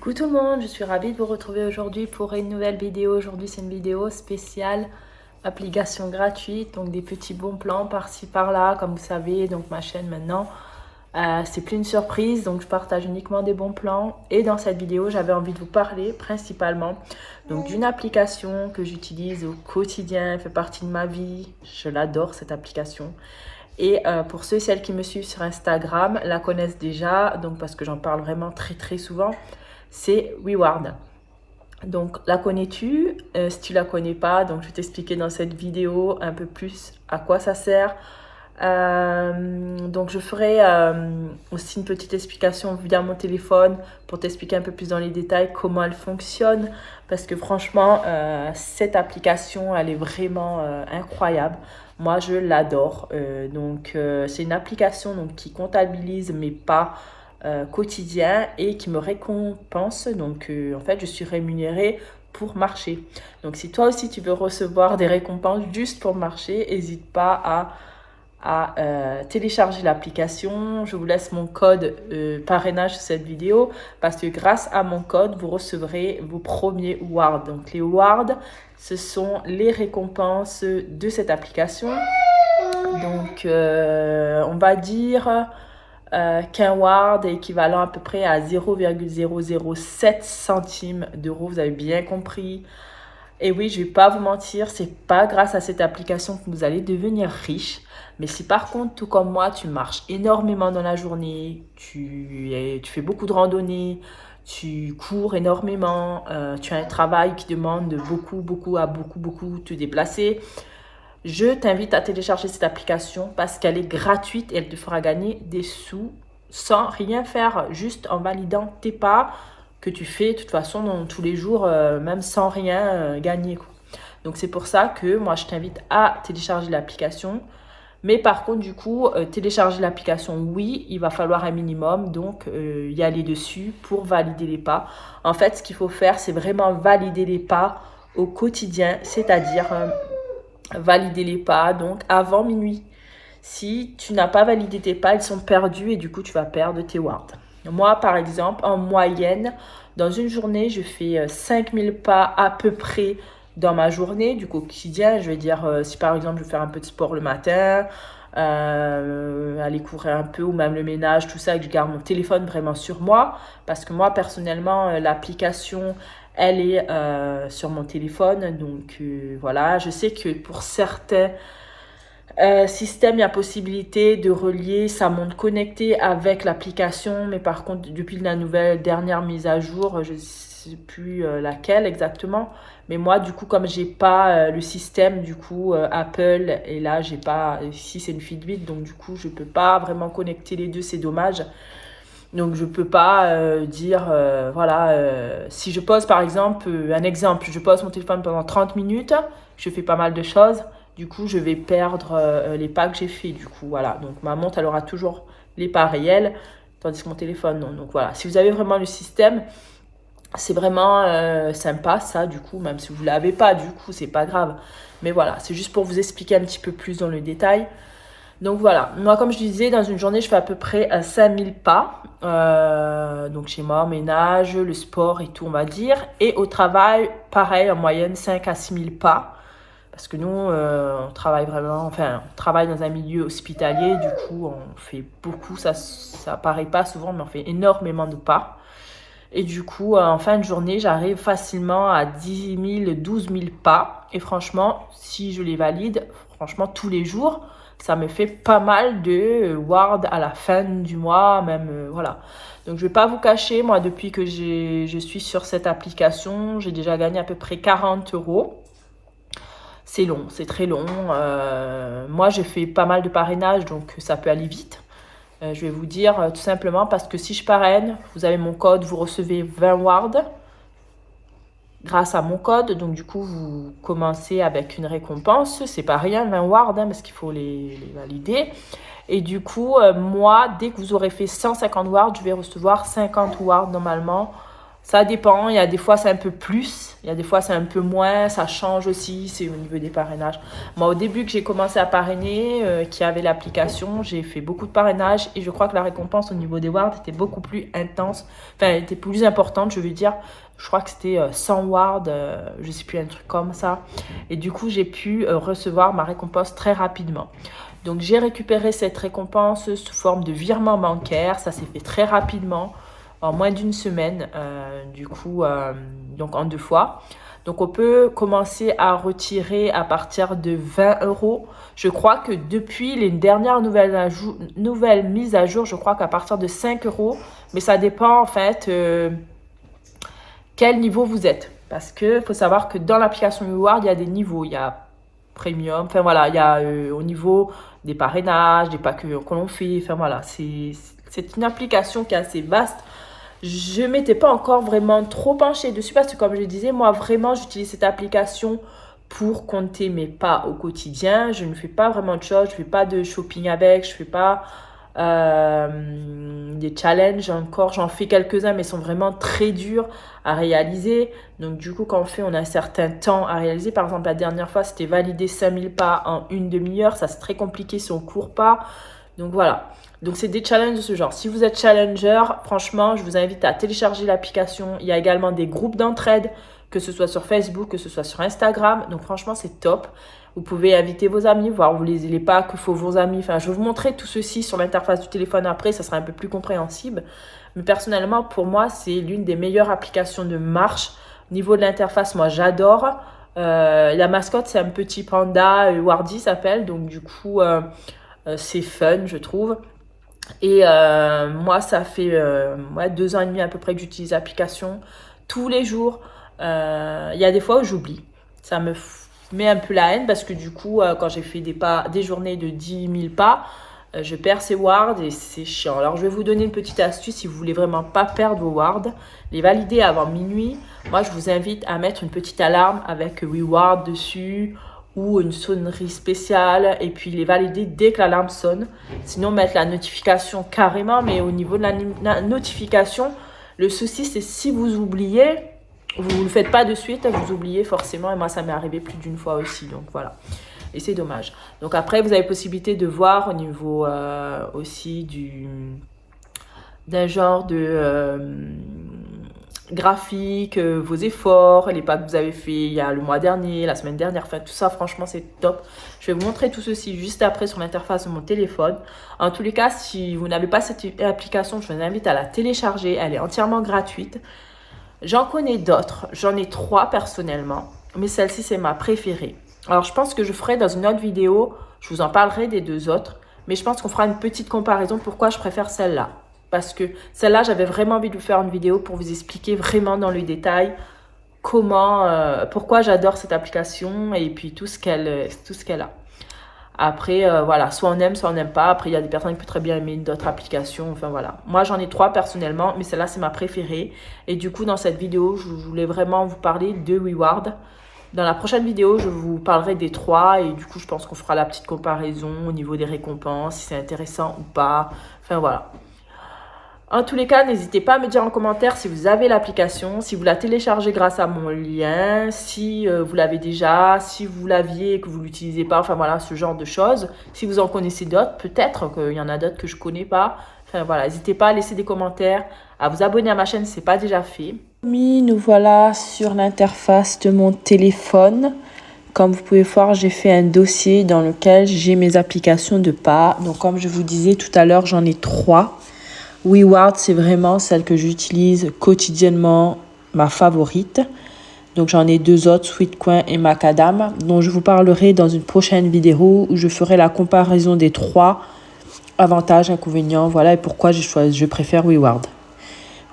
Coucou tout le monde, je suis ravie de vous retrouver aujourd'hui pour une nouvelle vidéo. Aujourd'hui c'est une vidéo spéciale application gratuite, donc des petits bons plans par-ci par-là, comme vous savez. Donc ma chaîne maintenant, c'est plus une surprise, donc je partage uniquement des bons plans. Et dans cette vidéo, j'avais envie de vous parler principalement donc d'une application que j'utilise au quotidien, elle fait partie de ma vie, je l'adore cette application. Et pour ceux et celles qui me suivent sur Instagram, la connaissent déjà, donc parce que j'en parle vraiment très souvent. C'est Reward. Donc, la connais-tu? Si tu la connais pas, donc je vais t'expliquer dans cette vidéo un peu plus à quoi ça sert. Donc, je ferai aussi une petite explication via mon téléphone pour t'expliquer un peu plus dans les détails comment elle fonctionne. Parce que franchement, cette application, elle est vraiment incroyable. Moi, je l'adore. C'est une application donc, qui comptabilise mes pas quotidien et qui me récompense. Donc, en fait, je suis rémunérée pour marcher. Donc, si toi aussi, tu veux recevoir des récompenses juste pour marcher, n'hésite pas à télécharger l'application. Je vous laisse mon code parrainage sur cette vidéo parce que grâce à mon code, vous recevrez vos premiers awards. Donc, les awards, ce sont les récompenses de cette application. Donc, on va dire qu'un ward est équivalent à peu près à 0,007 centimes d'euros, vous avez bien compris. Et oui, je ne vais pas vous mentir, c'est pas grâce à cette application que vous allez devenir riche. Mais si par contre, tout comme moi, tu marches énormément dans la journée, tu fais beaucoup de randonnées, tu cours énormément, tu as un travail qui demande beaucoup te déplacer, je t'invite à télécharger cette application parce qu'elle est gratuite et elle te fera gagner des sous sans rien faire, juste en validant tes pas que tu fais de toute façon dans tous les jours, même sans rien gagner, quoi. Donc c'est pour ça que moi je t'invite à télécharger l'application. Mais par contre du coup, télécharger l'application, oui, il va falloir un minimum, donc y aller dessus pour valider les pas. En fait, ce qu'il faut faire, c'est vraiment valider les pas au quotidien, c'est-à-dire valider les pas donc avant minuit. Si tu n'as pas validé tes pas, ils sont perdus et du coup, tu vas perdre tes wards. Moi, par exemple, en moyenne, dans une journée, je fais 5000 pas à peu près dans ma journée, du quotidien. Je vais dire, si par exemple, je vais faire un peu de sport le matin, aller courir un peu ou même le ménage, tout ça, et que je garde mon téléphone vraiment sur moi. Parce que moi, personnellement, l'application, elle est sur mon téléphone. Donc, voilà, je sais que pour certains système, il y a possibilité de relier sa montre connectée avec l'application, mais par contre, depuis la dernière mise à jour, je ne sais plus laquelle exactement. Mais moi, du coup, comme j'ai pas le système, du coup, Apple, et là, j'ai pas, ici c'est une Fitbit, donc du coup, je peux pas vraiment connecter les deux, c'est dommage. Donc, je peux pas dire, voilà, si je pose par exemple, un exemple, je pose mon téléphone pendant 30 minutes, je fais pas mal de choses, du coup, je vais perdre les pas que j'ai fait, du coup, voilà. Donc, ma montre, elle aura toujours les pas réels, tandis que mon téléphone, non. Donc, voilà, si vous avez vraiment le système, c'est vraiment sympa, ça, du coup, même si vous l'avez pas, du coup, c'est pas grave. Mais voilà, c'est juste pour vous expliquer un petit peu plus dans le détail. Donc voilà, moi comme je disais, dans une journée, je fais à peu près 5000 pas. Donc chez moi, ménage, le sport et tout, on va dire. Et au travail, pareil, en moyenne, 5 à 6000 pas. Parce que nous, on travaille vraiment, enfin, on travaille dans un milieu hospitalier. Du coup, on fait beaucoup, ça paraît pas souvent, mais on fait énormément de pas. Et du coup, en fin de journée, j'arrive facilement à 10 000, 12 000 pas. Et franchement, si je les valide, franchement, tous les jours, ça me fait pas mal de wards à la fin du mois, même, voilà. Donc, je vais pas vous cacher, moi, depuis que je suis sur cette application, j'ai déjà gagné à peu près 40 euros. C'est long, c'est très long. Moi, je fais pas mal de parrainage, donc ça peut aller vite. Je vais vous dire tout simplement parce que si je parraine, vous avez mon code, vous recevez 20 wards grâce à mon code. Donc du coup, vous commencez avec une récompense. C'est pas rien, 20 wards, parce qu'il faut les valider. Et du coup, moi, dès que vous aurez fait 150 wards, je vais recevoir 50 wards normalement. Ça dépend, il y a des fois c'est un peu plus, il y a des fois c'est un peu moins, ça change aussi, c'est au niveau des parrainages. Moi au début que j'ai commencé à parrainer, qui avait l'application, j'ai fait beaucoup de parrainages et je crois que la récompense au niveau des wards était beaucoup plus intense, enfin elle était plus importante je veux dire. Je crois que c'était 100 wards, je sais plus, un truc comme ça. Et du coup j'ai pu recevoir ma récompense très rapidement. Donc j'ai récupéré cette récompense sous forme de virement bancaire, ça s'est fait très rapidement. En moins d'une semaine, donc en 2 fois. Donc on peut commencer à retirer à partir de 20 euros. Je crois que depuis les dernières nouvelles mises à jour, je crois qu'à partir de 5 euros, mais ça dépend en fait quel niveau vous êtes. Parce qu'il faut savoir que dans l'application Reward, il y a des niveaux. Il y a Premium, enfin voilà, il y a au niveau des parrainages, des packs que l'on fait, enfin voilà, c'est une application qui est assez vaste. Je ne m'étais pas encore vraiment trop penchée dessus parce que comme je le disais, moi vraiment j'utilise cette application pour compter mes pas au quotidien. Je ne fais pas vraiment de choses, je ne fais pas de shopping avec, je ne fais pas des challenges encore. J'en fais quelques-uns mais ils sont vraiment très durs à réaliser. Donc du coup quand on a un certain temps à réaliser, par exemple la dernière fois c'était valider 5000 pas en une demi-heure. Ça c'est très compliqué si on ne court pas. Donc voilà. Donc c'est des challenges de ce genre. Si vous êtes challenger, franchement, je vous invite à télécharger l'application. Il y a également des groupes d'entraide, que ce soit sur Facebook, que ce soit sur Instagram. Donc franchement, c'est top. Vous pouvez inviter vos amis, voir vous les pas que faut vos amis. Enfin, je vais vous montrer tout ceci sur l'interface du téléphone après, ça sera un peu plus compréhensible. Mais personnellement, pour moi, c'est l'une des meilleures applications de marche. Au niveau de l'interface, moi, j'adore. La mascotte, c'est un petit panda, Wardy s'appelle. Donc du coup, c'est fun, je trouve. Et moi, ça fait 2 ans et demi à peu près que j'utilise l'application tous les jours. Il y a des fois où j'oublie. Ça me met un peu la haine parce que du coup, quand j'ai fait des journées de 10 000 pas, je perds ces wards et c'est chiant. Alors, je vais vous donner une petite astuce si vous voulez vraiment pas perdre vos wards. Les valider avant minuit. Moi, je vous invite à mettre une petite alarme avec reward dessus ou une sonnerie spéciale et puis les valider dès que l'alarme sonne. Sinon, mettre la notification carrément, mais au niveau de la notification, le souci, c'est si vous oubliez, vous ne le faites pas de suite, vous oubliez forcément. Et moi, ça m'est arrivé plus d'une fois aussi, donc voilà. Et c'est dommage. Donc après, vous avez possibilité de voir au niveau aussi d'un genre de graphique, vos efforts, les pas que vous avez fait il y a le mois dernier, la semaine dernière, enfin tout ça franchement c'est top. Je vais vous montrer tout ceci juste après sur l'interface de mon téléphone. En tous les cas, si vous n'avez pas cette application, je vous invite à la télécharger, elle est entièrement gratuite. J'en connais d'autres, j'en ai 3 personnellement, mais celle-ci c'est ma préférée. Alors je pense que je ferai dans une autre vidéo, je vous en parlerai des 2 autres, mais je pense qu'on fera une petite comparaison pourquoi je préfère celle-là. Parce que celle-là, j'avais vraiment envie de vous faire une vidéo pour vous expliquer vraiment dans le détail pourquoi j'adore cette application et puis tout ce qu'elle a. Après, voilà, soit on aime, soit on n'aime pas. Après, il y a des personnes qui peuvent très bien aimer d'autres applications. Enfin, voilà. Moi, j'en ai 3 personnellement, mais celle-là, c'est ma préférée. Et du coup, dans cette vidéo, je voulais vraiment vous parler de Reward. Dans la prochaine vidéo, je vous parlerai des 3 et du coup, je pense qu'on fera la petite comparaison au niveau des récompenses, si c'est intéressant ou pas. Enfin, voilà. En tous les cas, n'hésitez pas à me dire en commentaire si vous avez l'application, si vous la téléchargez grâce à mon lien, si vous l'avez déjà, si vous l'aviez et que vous ne l'utilisez pas, enfin voilà, ce genre de choses. Si vous en connaissez d'autres, peut-être qu'il y en a d'autres que je ne connais pas. Enfin voilà, n'hésitez pas à laisser des commentaires, à vous abonner à ma chaîne si ce n'est pas déjà fait. Nous voilà sur l'interface de mon téléphone. Comme vous pouvez voir, j'ai fait un dossier dans lequel j'ai mes applications de pas. Donc comme je vous disais tout à l'heure, j'en ai 3. Reward, c'est vraiment celle que j'utilise quotidiennement, ma favorite. Donc j'en ai 2 autres, Sweetcoin et Macadam, dont je vous parlerai dans une prochaine vidéo où je ferai la comparaison des 3 avantages, inconvénients, voilà, et pourquoi je préfère Reward.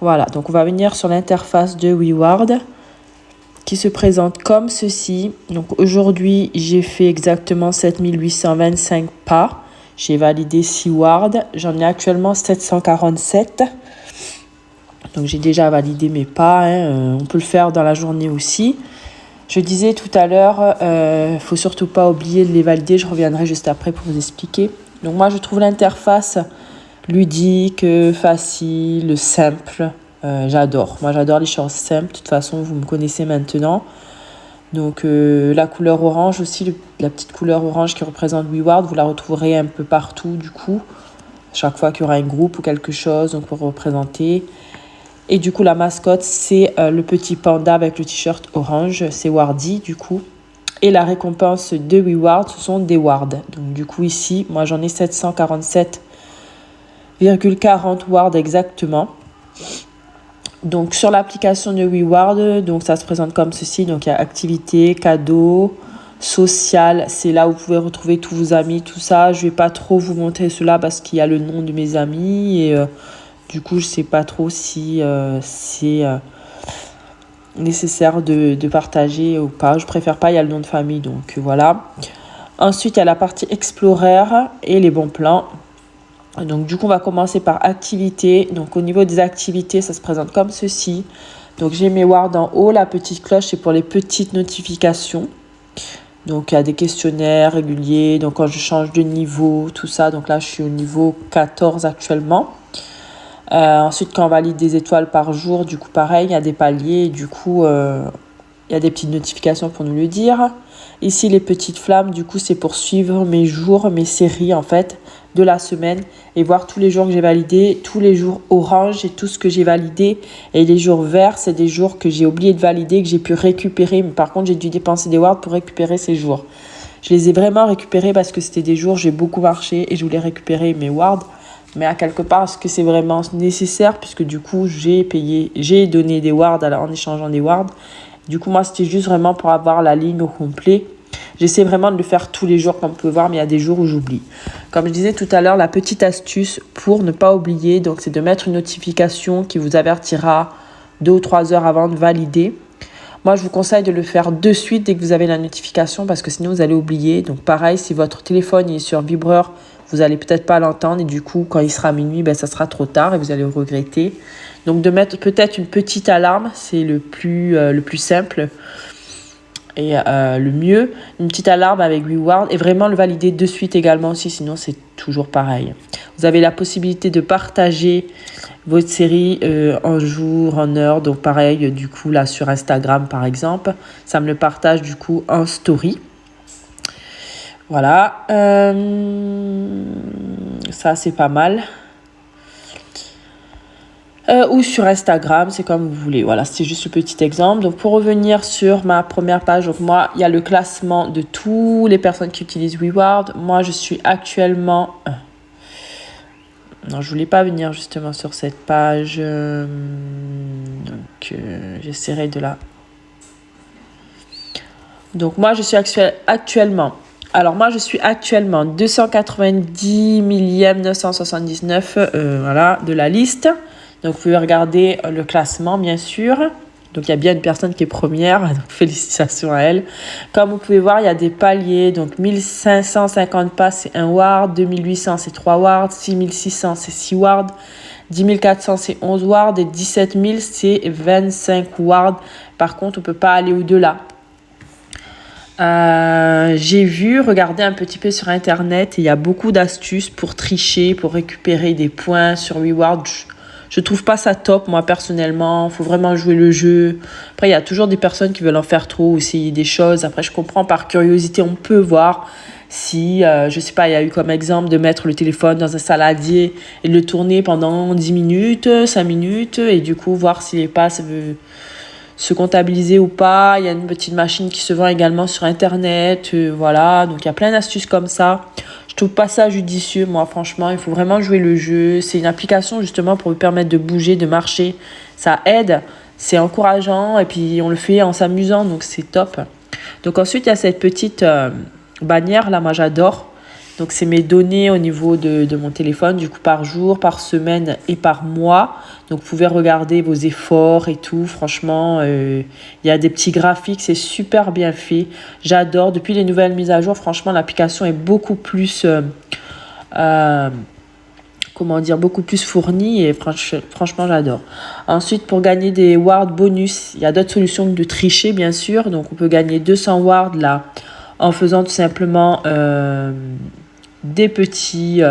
Voilà, donc on va venir sur l'interface de Reward qui se présente comme ceci. Donc aujourd'hui, j'ai fait exactement 7825 pas. J'ai validé 6 wards. J'en ai actuellement 747. Donc, j'ai déjà validé mes pas. On peut le faire dans la journée aussi. Je disais tout à l'heure, faut surtout pas oublier de les valider. Je reviendrai juste après pour vous expliquer. Donc, moi, je trouve l'interface ludique, facile, simple. J'adore. Moi, j'adore les choses simples. De toute façon, vous me connaissez maintenant. Donc, la couleur orange aussi, la petite couleur orange qui représente WeWard, vous la retrouverez un peu partout, du coup. Chaque fois qu'il y aura un groupe ou quelque chose, donc pour représenter. Et du coup, la mascotte, c'est le petit panda avec le t-shirt orange. C'est Wardy, du coup. Et la récompense de WeWard, ce sont des wards. Donc, du coup, ici, moi, j'en ai 747,40 wards exactement. Donc, sur l'application de WeWard, donc ça se présente comme ceci. Donc, il y a activité, cadeaux, social. C'est là où vous pouvez retrouver tous vos amis, tout ça. Je ne vais pas trop vous montrer cela parce qu'il y a le nom de mes amis. Et du coup, je ne sais pas trop si c'est nécessaire de partager ou pas. Je préfère pas, il y a le nom de famille. Donc, voilà. Ensuite, il y a la partie Explorer et les bons plans. Donc, du coup, on va commencer par activité. Donc, au niveau des activités, ça se présente comme ceci. Donc, j'ai mes wards en haut. La petite cloche, c'est pour les petites notifications. Donc, il y a des questionnaires réguliers. Donc, quand je change de niveau, tout ça. Donc, là, je suis au niveau 14 actuellement. Ensuite, quand on valide des étoiles par jour, du coup, pareil, il y a des paliers. Du coup, il y a des petites notifications pour nous le dire. Ici, les petites flammes, du coup, c'est pour suivre mes jours, mes séries, en fait, de la semaine et voir tous les jours que j'ai validés, tous les jours orange et tout ce que j'ai validé. Et les jours verts, c'est des jours que j'ai oublié de valider, que j'ai pu récupérer. Mais par contre, j'ai dû dépenser des wards pour récupérer ces jours. Je les ai vraiment récupérés parce que c'était des jours où j'ai beaucoup marché et je voulais récupérer mes wards. Mais à quelque part, est-ce que c'est vraiment nécessaire puisque du coup, j'ai donné des wards en échangeant des wards. Du coup, moi, c'était juste vraiment pour avoir la ligne au complet. J'essaie vraiment de le faire tous les jours, comme vous pouvez voir, mais il y a des jours où j'oublie. Comme je disais tout à l'heure, la petite astuce pour ne pas oublier, donc c'est de mettre une notification qui vous avertira 2 ou 3 heures avant de valider. Moi, je vous conseille de le faire de suite dès que vous avez la notification parce que sinon, vous allez oublier. Donc, pareil, si votre téléphone est sur vibreur, vous n'allez peut-être pas l'entendre et du coup, quand il sera minuit, ça sera trop tard et vous allez regretter. Donc, de mettre peut-être une petite alarme, c'est le plus simple et le mieux. Une petite alarme avec WeWard et vraiment le valider de suite également aussi, sinon c'est toujours pareil. Vous avez la possibilité de partager votre série en jour, en heure. Donc pareil, du coup, là sur Instagram par exemple, ça me le partage du coup en story. Voilà. Ça, c'est pas mal. Ou sur Instagram, c'est comme vous voulez. Voilà, c'est juste un petit exemple. Donc, pour revenir sur ma première page, donc moi, il y a le classement de toutes les personnes qui utilisent WeWard. Moi, je suis actuellement... Non, je voulais pas venir justement sur cette page. Donc, j'essaierai de la... Donc, moi, je suis actuellement... Alors, moi, je suis actuellement 290 millième 979 voilà, de la liste. Donc, vous pouvez regarder le classement, bien sûr. Donc, il y a bien une personne qui est première. Donc, félicitations à elle. Comme vous pouvez voir, il y a des paliers. Donc, 1550 pas, c'est 1 ward. 2800, c'est 3 wards. 6600, c'est 6 wards. 10 400, c'est 11 wards. Et 17 000, c'est 25 wards. Par contre, on ne peut pas aller au-delà. J'ai regardé un petit peu sur internet et il y a beaucoup d'astuces pour tricher, pour récupérer des points sur WeWard. Je trouve pas ça top, moi, personnellement. Il faut vraiment jouer le jeu. Après, il y a toujours des personnes qui veulent en faire trop, essayer des choses. Après, je comprends par curiosité, on peut voir si, je sais pas, il y a eu comme exemple de mettre le téléphone dans un saladier et de le tourner pendant 10 minutes, 5 minutes, et du coup, voir si les passes veulent se comptabiliser ou pas. Il y a une petite machine qui se vend également sur internet, voilà. Donc, il y a plein d'astuces comme ça. Je trouve pas ça judicieux, moi, franchement. Il faut vraiment jouer le jeu. C'est une application, justement, pour vous permettre de bouger, de marcher. Ça aide, c'est encourageant, et puis on le fait en s'amusant, donc c'est top. Donc ensuite, il y a cette petite bannière, là, moi, j'adore. Donc, c'est mes données au niveau de mon téléphone, du coup, par jour, par semaine et par mois. Donc, vous pouvez regarder vos efforts et tout. Franchement, il y a des petits graphiques, c'est super bien fait. J'adore. Depuis les nouvelles mises à jour, franchement, l'application est beaucoup plus... beaucoup plus fournie et franchement, j'adore. Ensuite, pour gagner des wards bonus, il y a d'autres solutions que de tricher, bien sûr. Donc, on peut gagner 200 wards, là, en faisant tout simplement... des petits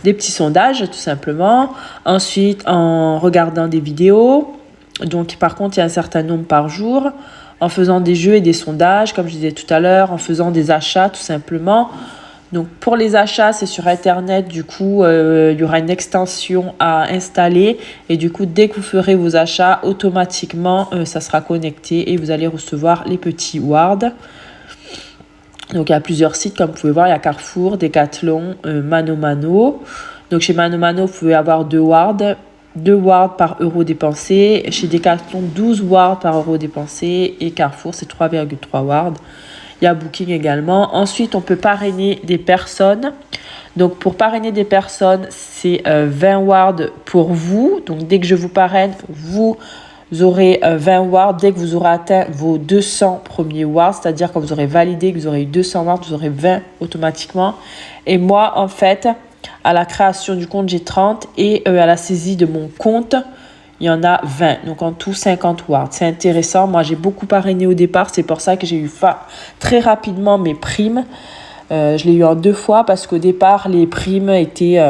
des petits sondages tout simplement. Ensuite, en regardant des vidéos. Donc par contre, il y a un certain nombre par jour. En faisant des jeux et des sondages, comme je disais tout à l'heure, en faisant des achats tout simplement. Donc pour les achats, c'est sur Internet, du coup, il y aura une extension à installer. Et du coup, dès que vous ferez vos achats, automatiquement, ça sera connecté et vous allez recevoir les petits wards. Donc il y a plusieurs sites, comme vous pouvez voir, il y a Carrefour, Decathlon, Mano Mano. Donc chez Mano Mano, vous pouvez avoir 2 wards. 2 wards par euro dépensé. Chez Decathlon, 12 wards par euro dépensé. Et Carrefour, c'est 3,3 wards. Il y a Booking également. Ensuite, on peut parrainer des personnes. Donc, pour parrainer des personnes, c'est 20 wards pour vous. Donc, dès que je vous parraine, vous aurez 20 wards. Dès que vous aurez atteint vos 200 premiers wards, c'est-à-dire quand vous aurez validé, que vous aurez eu 200 wards, vous aurez 20 automatiquement. Et moi, en fait, à la création du compte, j'ai 30 et à la saisie de mon compte, il y en a 20. Donc, en tout, 50 wards. C'est intéressant. Moi, j'ai beaucoup parrainé au départ. C'est pour ça que j'ai eu très rapidement mes primes. Je l'ai eu en 2 fois parce qu'au départ, les primes étaient...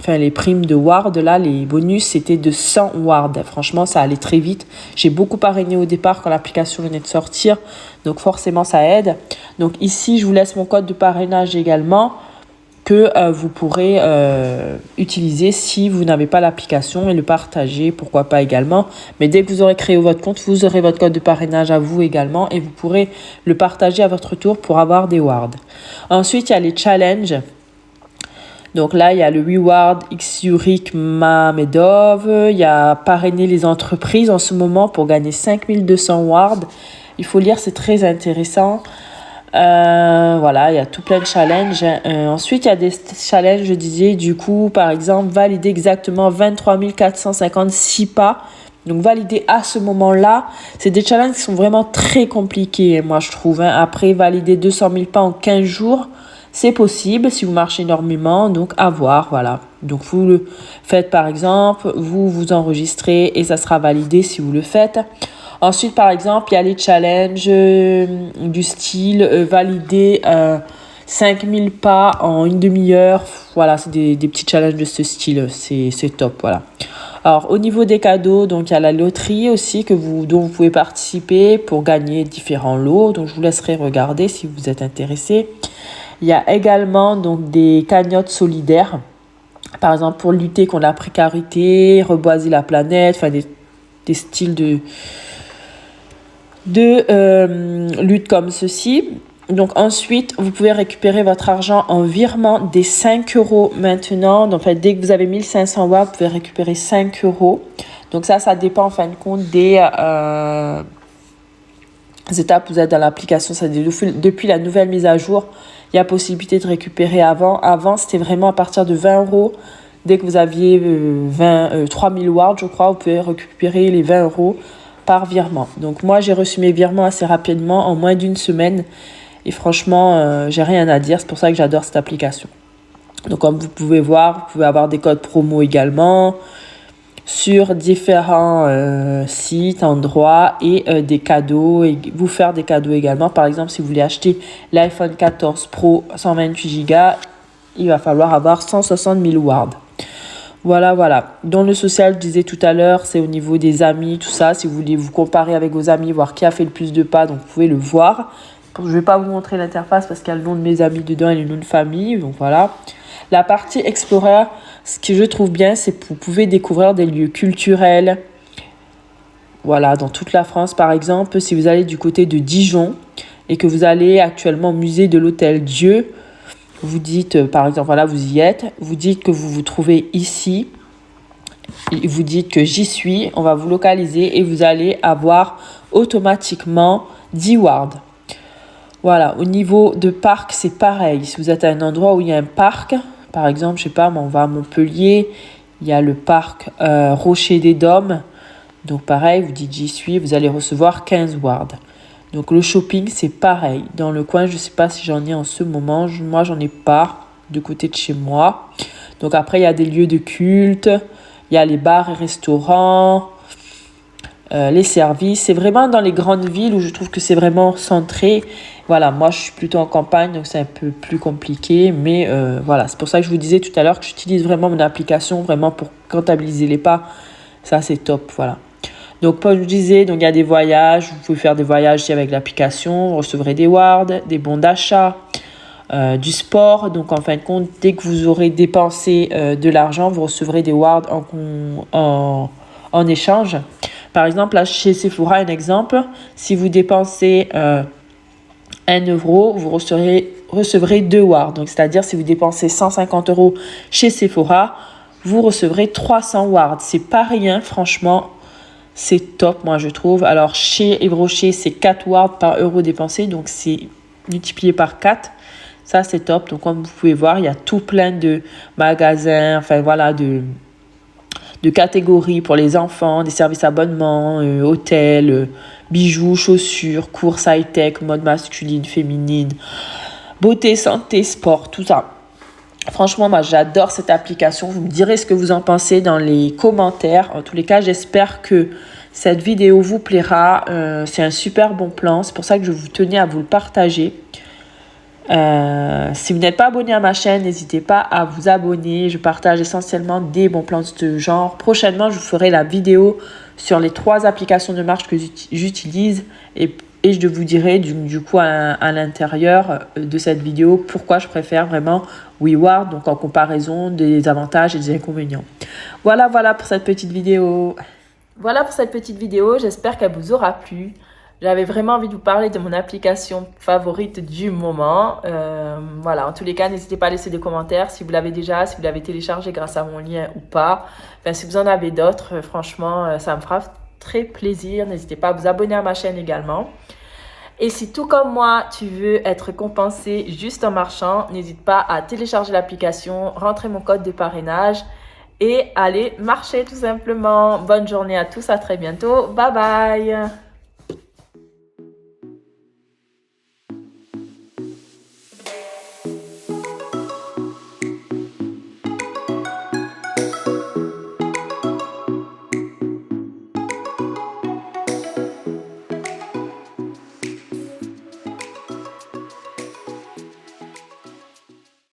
les primes de ward, là, les bonus, c'était de 100 wards. Franchement, ça allait très vite. J'ai beaucoup parrainé au départ quand l'application venait de sortir. Donc, forcément, ça aide. Donc, ici, je vous laisse mon code de parrainage également que vous pourrez utiliser si vous n'avez pas l'application et le partager, pourquoi pas également. Mais dès que vous aurez créé votre compte, vous aurez votre code de parrainage à vous également et vous pourrez le partager à votre tour pour avoir des wards. Ensuite, il y a les challenges. Donc là, il y a le Reward X Zurich Mamedov. Il y a parrainer les entreprises en ce moment pour gagner 5200 wards. Il faut lire, c'est très intéressant. Voilà, il y a tout plein de challenges. Ensuite, il y a des challenges, je disais, du coup, par exemple, valider exactement 23 456 pas. Donc, valider à ce moment-là, c'est des challenges qui sont vraiment très compliqués, moi, je trouve. Après, valider 200 000 pas en 15 jours, c'est possible si vous marchez énormément. Donc, à voir, voilà. Donc, vous le faites, par exemple, vous vous enregistrez et ça sera validé si vous le faites. Ensuite, par exemple, il y a les challenges du style valider 5000 pas en une demi-heure. Voilà, c'est des petits challenges de ce style. C'est top, voilà. Alors, au niveau des cadeaux, donc il y a la loterie aussi dont vous pouvez participer pour gagner différents lots. Donc, je vous laisserai regarder si vous êtes intéressé. Il y a également donc des cagnottes solidaires. Par exemple, pour lutter contre la précarité, reboiser la planète, enfin des styles de lutte comme ceci. Donc ensuite, vous pouvez récupérer votre argent en virement des 5 euros maintenant. Donc en fait, dès que vous avez 1500 watts, vous pouvez récupérer 5 euros. Donc ça dépend en fin de compte des étapes où vous êtes dans l'application. Ça, depuis la nouvelle mise à jour, il y a possibilité de récupérer avant. Avant, c'était vraiment à partir de 20 euros. Dès que vous aviez 3000 watts, je crois, vous pouvez récupérer les 20 euros par virement. Donc moi, j'ai reçu mes virements assez rapidement, en moins d'une semaine. Et franchement, j'ai rien à dire. C'est pour ça que j'adore cette application. Donc comme vous pouvez voir, vous pouvez avoir des codes promo également sur différents sites, endroits et des cadeaux. Et vous faire des cadeaux également. Par exemple, si vous voulez acheter l'iPhone 14 Pro 128 Go, il va falloir avoir 160 000 wards. Voilà. Dans le social, je disais tout à l'heure, c'est au niveau des amis, tout ça. Si vous voulez vous comparer avec vos amis, voir qui a fait le plus de pas, donc vous pouvez le voir. Je ne vais pas vous montrer l'interface parce qu'il y a le nom de mes amis dedans et le nom de famille. Donc voilà. La partie Explorer, ce que je trouve bien, c'est que vous pouvez découvrir des lieux culturels. Voilà, dans toute la France, par exemple, si vous allez du côté de Dijon et que vous allez actuellement au musée de l'Hôtel Dieu, vous dites, par exemple, voilà, vous y êtes, vous dites que vous vous trouvez ici, et vous dites que j'y suis, on va vous localiser et vous allez avoir automatiquement 10 wards. Voilà, au niveau de parc, c'est pareil. Si vous êtes à un endroit où il y a un parc, par exemple, je sais pas, on va à Montpellier, il y a le parc Rocher des Dômes. Donc pareil, vous dites j'y suis, vous allez recevoir 15 wards. Donc le shopping, c'est pareil. Dans le coin, je ne sais pas si j'en ai en ce moment. Moi, j'en ai pas de côté de chez moi. Donc après, il y a des lieux de culte. Il y a les bars et restaurants. Les services. C'est vraiment dans les grandes villes où je trouve que c'est vraiment centré. Voilà, moi je suis plutôt en campagne, donc c'est un peu plus compliqué. Mais voilà, c'est pour ça que je vous disais tout à l'heure que j'utilise vraiment mon application vraiment pour comptabiliser les pas. Ça, c'est top, voilà. Donc, comme je vous disais, donc, il y a des voyages. Vous pouvez faire des voyages ici avec l'application. Vous recevrez des rewards, des bons d'achat, du sport. Donc, en fin de compte, dès que vous aurez dépensé de l'argent, vous recevrez des rewards en échange. Par exemple, là, chez Sephora, un exemple, si vous dépensez 1 euro, vous recevrez 2 rewards. Donc, c'est-à-dire, si vous dépensez 150 euros chez Sephora, vous recevrez 300 rewards. C'est pas rien, franchement. C'est top, moi, je trouve. Alors, chez Yves Rocher, c'est 4 rewards par euro dépensé. Donc, c'est multiplié par 4. Ça, c'est top. Donc, comme vous pouvez voir, il y a tout plein de magasins, enfin, voilà, de catégories pour les enfants, des services abonnements, hôtels, bijoux, chaussures, courses high-tech, mode masculine, féminine, beauté, santé, sport, tout ça. Franchement, moi, j'adore cette application. Vous me direz ce que vous en pensez dans les commentaires. En tous les cas, j'espère que cette vidéo vous plaira. C'est un super bon plan. C'est pour ça que je vous tenais à vous le partager. Si vous n'êtes pas abonné à ma chaîne, n'hésitez pas à vous abonner. Je partage essentiellement des bons plans de ce genre. Prochainement, je vous ferai la vidéo sur les 3 applications de marche que j'utilise et je vous dirai du coup à l'intérieur de cette vidéo pourquoi je préfère vraiment WeWard, donc en comparaison des avantages et des inconvénients. Voilà pour cette petite vidéo. Voilà pour cette petite vidéo, j'espère qu'elle vous aura plu. J'avais vraiment envie de vous parler de mon application favorite du moment. Voilà, en tous les cas, n'hésitez pas à laisser des commentaires si vous l'avez déjà, si vous l'avez téléchargé grâce à mon lien ou pas. Enfin, si vous en avez d'autres, franchement, ça me fera très plaisir. N'hésitez pas à vous abonner à ma chaîne également. Et si tout comme moi, tu veux être compensé juste en marchant, n'hésite pas à télécharger l'application, rentrer mon code de parrainage et aller marcher tout simplement. Bonne journée à tous, à très bientôt. Bye bye!